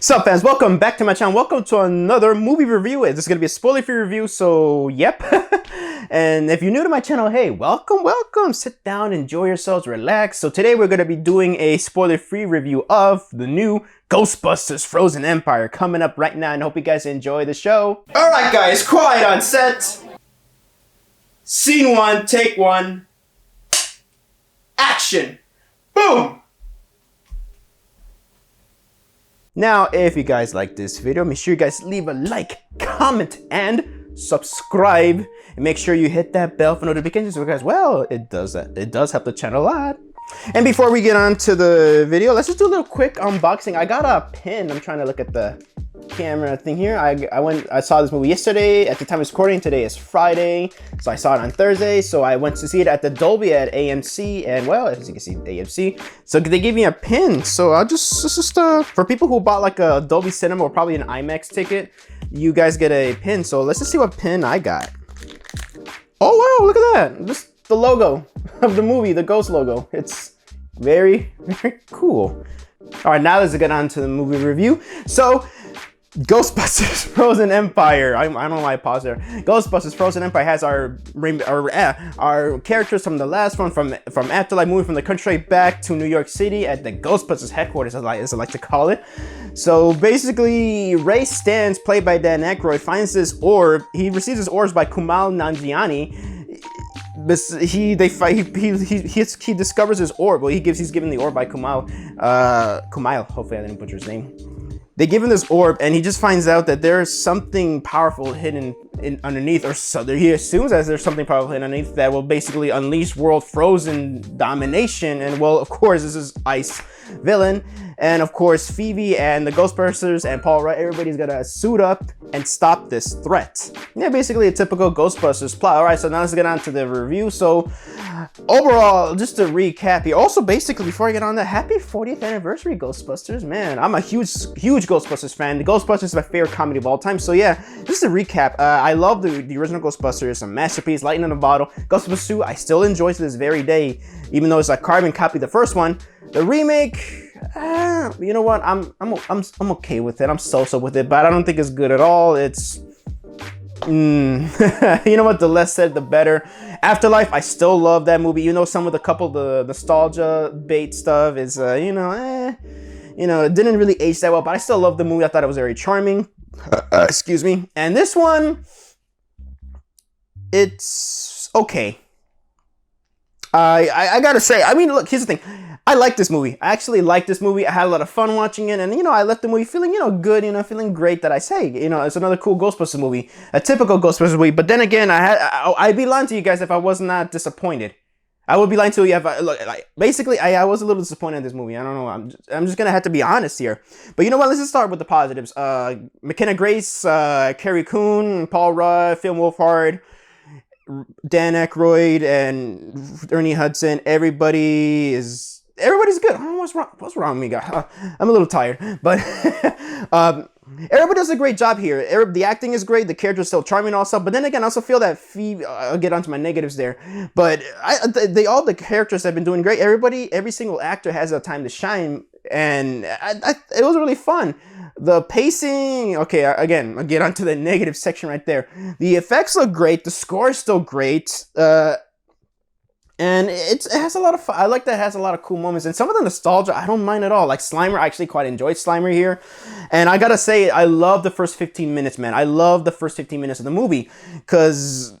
Sup fans, welcome back to my channel. Welcome to another movie review. This is going to be a spoiler-free review, so yep. And if you're new to my channel, hey, welcome. Sit down, enjoy yourselves, relax. So today we're going to be doing a spoiler-free review of the new Ghostbusters Frozen Empire coming up right now, and I hope you guys enjoy the show. Alright guys, quiet on set. Scene 1, take 1. Action. Boom. Now, if you guys like this video, make sure you guys leave a like, comment, and subscribe. And make sure you hit that bell for notifications because, well, it does help the channel a lot. And before we get on to the video, let's just do a little quick unboxing. I got a pin. I'm trying to look at the camera thing here. I saw this movie yesterday at the time of recording. Today is Friday, so I saw it on Thursday. So I went to see it at the Dolby at AMC, and well, as you can see, AMC. So they gave me a pin. So I'll just for people who bought like a Dolby Cinema or probably an IMAX ticket, you guys get a pin. So let's just see what pin I got. Oh wow, look at that! This the logo of the movie, the Ghost logo. It's very cool. All right, now let's get on to the movie review. So, Ghostbusters Frozen Empire. I don't know why I paused there. Ghostbusters Frozen Empire has our characters from the last one, from Afterlife, moving from the country back to New York City at the Ghostbusters headquarters, as I like to call it. So basically, Ray Stantz, played by Dan Aykroyd, finds this orb. He receives his orbs by Kumail Nanjiani. He discovers his orb. Well, he's given the orb by Kumail. Hopefully I didn't butcher his name. They give him this orb, and he just finds out that there's something powerful hidden underneath, or so he assumes that there's something powerful hidden underneath that will basically unleash world frozen domination. And well, of course, this is Ice villain, and of course, Phoebe and the Ghostbusters and Paul Rudd, everybody's gonna suit up and stop this threat. Yeah, basically a typical Ghostbusters plot. All right, so now let's get on to the review. So overall, just to recap here, also basically before I get on that, happy 40th anniversary Ghostbusters. Man, I'm a huge Ghostbusters fan. The Ghostbusters is my favorite comedy of all time. So yeah, just to recap, I love the original Ghostbusters, a masterpiece, lightning in a bottle. Ghostbusters 2, I still enjoy to this very day, even though it's a carbon copy of the first one. The remake, you know what, I'm okay with it. I'm so with it, but I don't think it's good at all. It's you know what, the less said the better. Afterlife, I still love that movie. You know, some of the nostalgia bait stuff is you know, it didn't really age that well, but I still love the movie. I thought it was very charming. Excuse me. And this one, it's okay. I gotta say, I mean, look, here's the thing. I like this movie. I actually like this movie. I had a lot of fun watching it, and you know, I left the movie feeling, you know, good, you know, feeling great that I say, you know, it's another cool Ghostbusters movie, a typical Ghostbusters movie. But then again, I'd be lying to you guys if I was not disappointed. I would be lying to you if basically, I was a little disappointed in this movie. I don't know. I'm just gonna have to be honest here. But you know what? Let's just start with the positives. McKenna Grace, Carrie Coon, Paul Rudd, Phil Wolfhard, Dan Aykroyd, and Ernie Hudson. Everybody's good. I don't know what's wrong with me, guys. I'm a little tired, but everybody does a great job here. The acting is great. The character's still charming also. But then again, I also feel that Phoebe, I'll get onto my negatives there. But all the characters have been doing great. Every single actor has a time to shine. And it was really fun. The pacing, okay, again, I'll get onto the negative section right there. The effects look great. The score is still great. And it has a lot of fun. I like that it has a lot of cool moments. And some of the nostalgia, I don't mind at all. Like Slimer, I actually quite enjoyed Slimer here. And I gotta say, I love the first 15 minutes, man. I love the first 15 minutes of the movie. Because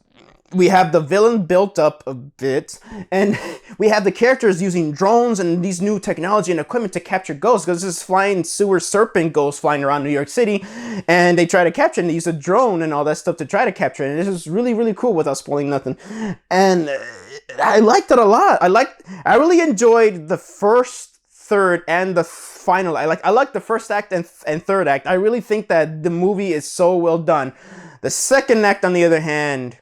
we have the villain built up a bit. And we have the characters using drones and these new technology and equipment to capture ghosts. Because this is flying sewer serpent ghosts flying around New York City. And they try to capture it. And they use a drone and all that stuff to try to capture it. And this is really, really cool without spoiling nothing. And I liked it a lot. I really enjoyed the first, third, and the final. I like the first act and third act. I really think that the movie is so well done. The second act, on the other hand,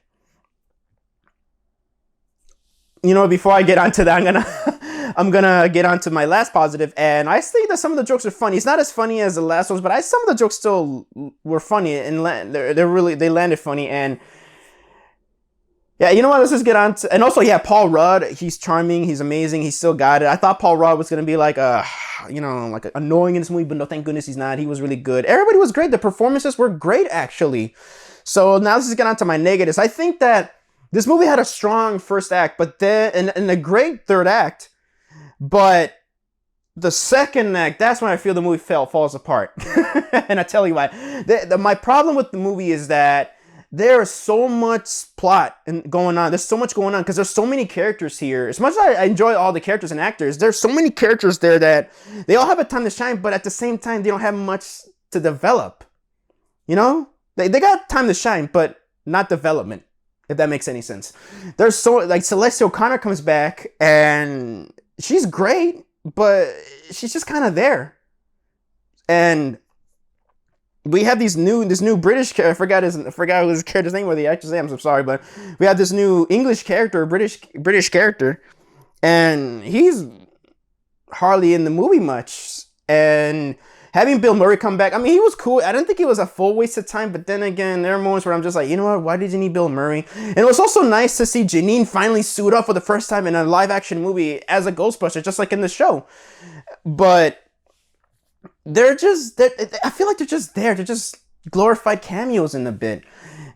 you know, before I get onto that, I'm gonna get onto my last positive, and I think that some of the jokes are funny. It's not as funny as the last ones, but some of the jokes still were funny, and they landed funny, and Yeah, you know what? Let's just get on to, and also, yeah, Paul Rudd. He's charming. He's amazing. He's still got it. I thought Paul Rudd was gonna be like like annoying in this movie, but no, thank goodness he's not. He was really good. Everybody was great. The performances were great, actually. So now let's just get on to my negatives. I think that this movie had a strong first act, but then and a great third act, but the second act, that's when I feel the movie falls apart. And I tell you why. My problem with the movie is that there is so much plot going on. There's so much going on because there's so many characters here. As much as I enjoy all the characters and actors, there's so many characters there that they all have a time to shine, but at the same time, they don't have much to develop. You know? They got time to shine, but not development, if that makes any sense. There's so, like, Celeste O'Connor comes back, and she's great, but she's just kind of there. And we have this new British character. I forgot his character's name or the actor's name. I'm so sorry, but we have this new English character, British character, and he's hardly in the movie much. And having Bill Murray come back, I mean, he was cool. I didn't think it was a full waste of time, but then again, there are moments where I'm just like, you know what? Why did you need Bill Murray? And it was also nice to see Janine finally suit up for the first time in a live action movie as a Ghostbuster, just like in the show. But I feel like they're just there. They're just glorified cameos in a bit.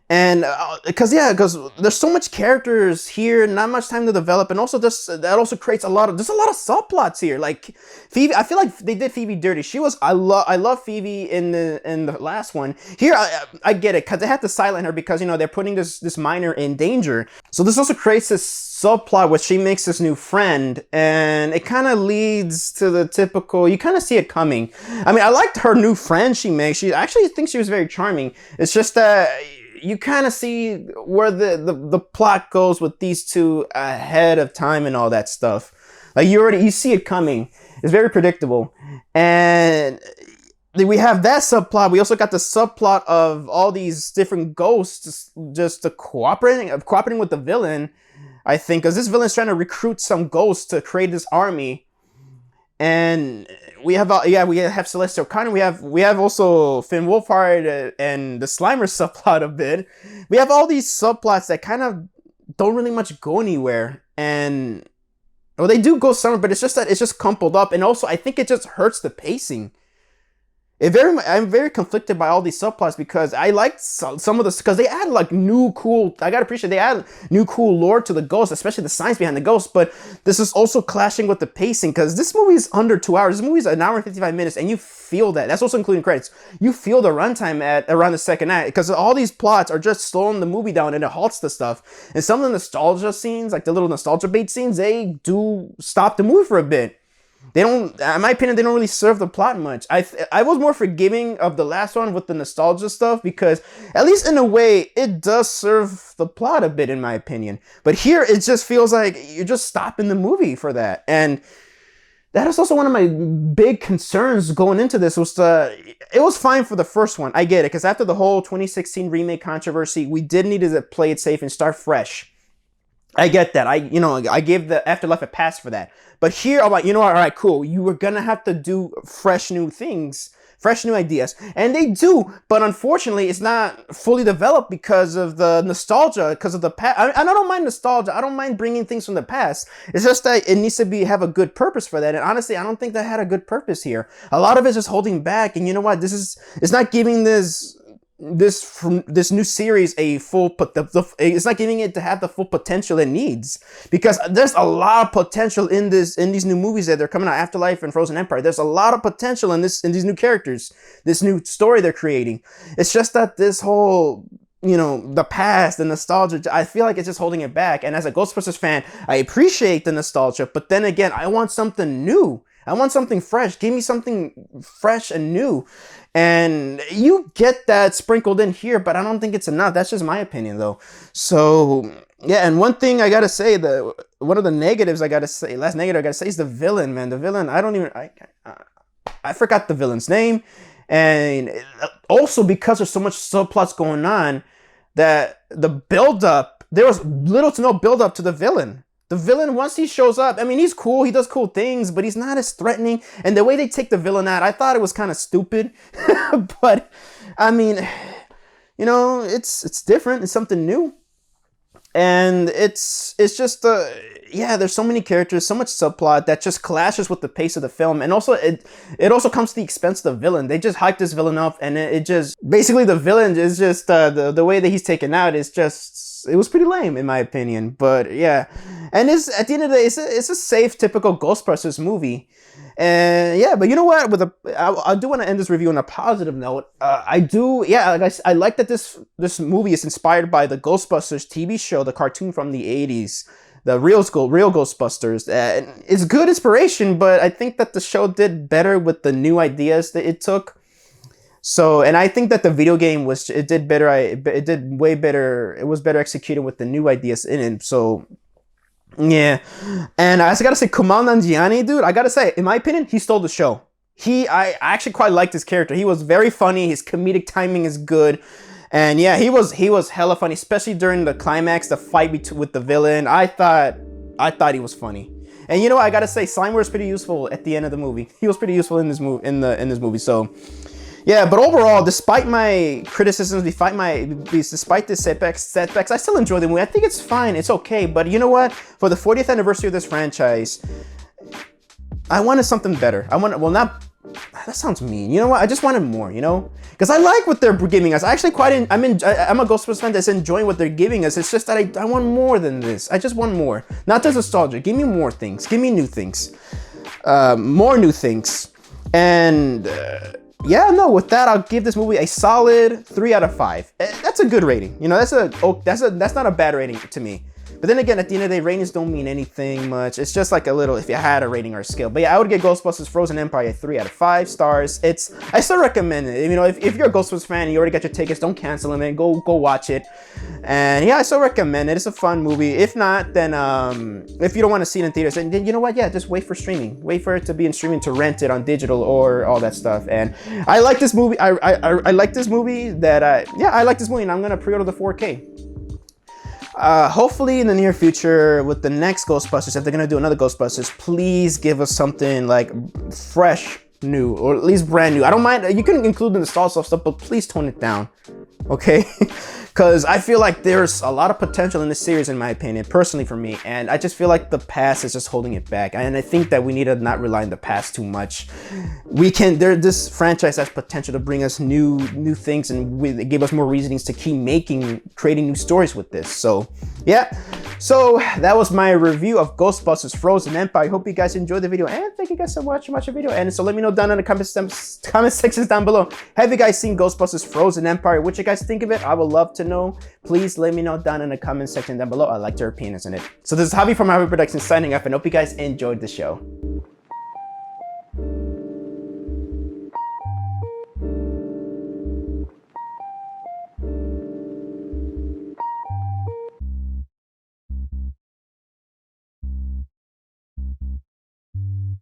And because there's so much characters here, not much time to develop, and also that also creates there's a lot of subplots here. Like Phoebe, I feel like they did Phoebe dirty. I love Phoebe in the last one. Here I get it because they had to silent her because they're putting this minor in danger. So this also creates this subplot where she makes this new friend, and it kind of leads to the typical. You kind of see it coming. I mean, I liked her new friend she makes. I actually think she was very charming. It's just that you kind of see where the plot goes with these two ahead of time and all that stuff. Like you see it coming. It's very predictable. And we have that subplot. We also got the subplot of all these different ghosts just cooperating with the villain, I think, because this villain's trying to recruit some ghosts to create this army. And we have Celeste O'Connor. We have also Finn Wolfhard and the Slimer subplot a bit. We have all these subplots that kind of don't really much go anywhere, and they do go somewhere, but it's just that it's just crumpled up, and also I think it just hurts the pacing. I'm very conflicted by all these subplots because I liked some of this because they add like new cool. I gotta appreciate they add new cool lore to the ghost, especially the science behind the ghost. But this is also clashing with the pacing because this movie is under 2 hours. This movie is an hour and 55 minutes, and you feel that. That's also including credits. You feel the runtime at around the second act because all these plots are just slowing the movie down and it halts the stuff. And some of the nostalgia scenes, like the little nostalgia bait scenes, they do stop the movie for a bit. They don't, in my opinion, they don't really serve the plot much. I was more forgiving of the last one with the nostalgia stuff because, at least in a way, it does serve the plot a bit, in my opinion. But here, it just feels like you're just stopping the movie for that. And that is also one of my big concerns going into this it was fine for the first one. I get it, because after the whole 2016 remake controversy, we did need to play it safe and start fresh. I get that. I gave the Afterlife a pass for that. But here, I'm like, all right, cool. You were going to have to do fresh new things, fresh new ideas. And they do. But unfortunately, it's not fully developed because of the nostalgia, because of the past. I don't mind nostalgia. I don't mind bringing things from the past. It's just that it needs to have a good purpose for that. And honestly, I don't think that had a good purpose here. A lot of it's just holding back. And you know what? It's not giving this new series it's not giving it to have the full potential it needs, because there's a lot of potential in these new movies that they're coming out, Afterlife and Frozen Empire. There's a lot of potential in these new characters, this new story they're creating. It's just that this whole the past, the nostalgia, I feel like it's just holding it back. And as a Ghostbusters fan, I appreciate the nostalgia, but then again, I want something new. I want something fresh. Give me something fresh and new. And you get that sprinkled in here, but I don't think it's enough. That's just my opinion, though. So, yeah, and one thing I gotta say, one of the negatives I gotta say, last negative I gotta say is the villain, man. The villain, I forgot the villain's name. And also because there's so much subplots going on, that the build-up, there was little to no build-up to the villain. The villain, once he shows up, I mean, he's cool. He does cool things, but he's not as threatening. And the way they take the villain out, I thought it was kind of stupid. But, I mean, it's different. It's something new. and it's just yeah, there's so many characters, so much subplot that just clashes with the pace of the film, and also it also comes to the expense of the villain. They just hyped this villain up, and it just basically the villain is just the way that he's taken out is just, it was pretty lame in my opinion. But yeah, and it's at the end of the day, it's a safe, typical Ghostbusters movie. And yeah, but you know what? I do want to end this review on a positive note. I do, yeah, like I like that this movie is inspired by the Ghostbusters TV show, the cartoon from the 80s, the real Ghostbusters. And it's good inspiration, but I think that the show did better with the new ideas that it took. So, and I think that the video game did better. It did way better. It was better executed with the new ideas in it. So. Yeah, and I gotta say, Kumail Nanjiani, dude, I gotta say, in my opinion, he stole the show. I actually quite liked his character. He was very funny. His comedic timing is good, and yeah, he was hella funny, especially during the climax, the fight with the villain. I thought he was funny, and you know what, I gotta say, Slimer was pretty useful at the end of the movie. He was pretty useful in this movie. So. Yeah, but overall, despite my criticisms, despite the setbacks, I still enjoy the movie. I think it's fine, it's okay. But you know what? For the 40th anniversary of this franchise, I wanted something better. That sounds mean. You know what? I just wanted more, you know? Because I like what they're giving us. I actually I'm a Ghostbusters fan that's enjoying what they're giving us. It's just that I want more than this. I just want more. Not just nostalgia. Give me more things. Give me new things. More new things. And... yeah, no, with that, I'll give this movie a solid 3 out of 5. That's a good rating. You know, that's not a bad rating to me. But then again, at the end of the day, ratings don't mean anything much. It's just like a little, if you had a rating or a scale. But yeah, I would give Ghostbusters Frozen Empire a 3 out of 5 stars. I still recommend it. You know, if you're a Ghostbusters fan and you already got your tickets, don't cancel them and go watch it. And yeah, I still recommend it. It's a fun movie. If not, then if you don't want to see it in theaters, then you know what? Yeah, just wait for streaming. Wait for it to be in streaming, to rent it on digital or all that stuff. And I like this movie. I like this movie. I like this movie, and I'm gonna pre-order the 4K. Hopefully in the near future with the next Ghostbusters, if they're gonna do another Ghostbusters, please give us something like fresh, new, or at least brand new. I don't mind, you can include the nostalgia stuff, but please tone it down, okay? Because I feel like there's a lot of potential in this series, in my opinion, personally for me, and I just feel like the past is just holding it back, and I think that we need to not rely on the past too much. This franchise has potential to bring us new things, and give us more reasonings to keep creating new stories with this. So yeah, so that was my review of Ghostbusters Frozen Empire. I hope you guys enjoyed the video, and thank you guys so much for watching the video. And so let me know down in the comment sections down below, have you guys seen Ghostbusters Frozen Empire? What you guys think of it? I would love to know. Please let me know down in the comment section down below. I like your opinions on it. So this is Javi from Javi Productions signing off, and hope you guys enjoyed the show.